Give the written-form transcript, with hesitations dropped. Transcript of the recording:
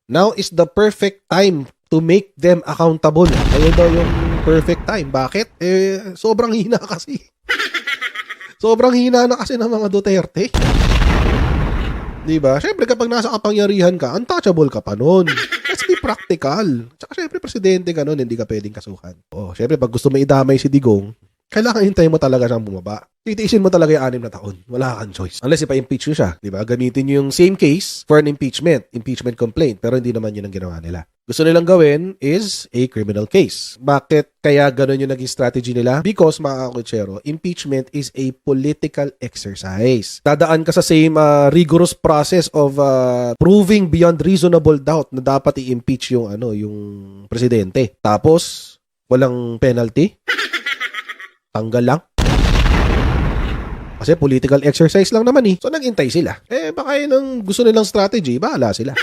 Now is the perfect time to make them accountable. Ayun daw yung perfect time. Bakit? Sobrang hina kasi. Sobrang hina na kasi ng mga Duterte. Diba? Siyempre kapag nasa kapangyarihan ka, untouchable ka pa nun. Let's be practical. Tsaka siyempre presidente ka nun, hindi ka pwedeng kasuhan. Siyempre pag gusto mo idamay si Digong, kailangan hintayin mo talaga siyang bumaba. Titiisin mo talaga yung 6 na taon. Wala kang choice. Unless ipa-impeach nyo siya. Diba? Gamitin nyo yung same case for an impeachment complaint. Pero hindi naman yun ang ginawa nila. Gusto nilang gawin is a criminal case. Bakit kaya ganun yung naging strategy nila? Because, mga kakutsero, impeachment is a political exercise. Dadaan ka sa same rigorous process of proving beyond reasonable doubt na dapat i-impeach yung presidente. Tapos, walang penalty. Tanggal lang. Kasi political exercise lang naman eh. So, nag-intay sila. Baka yun ang gusto nilang strategy. Bahala sila.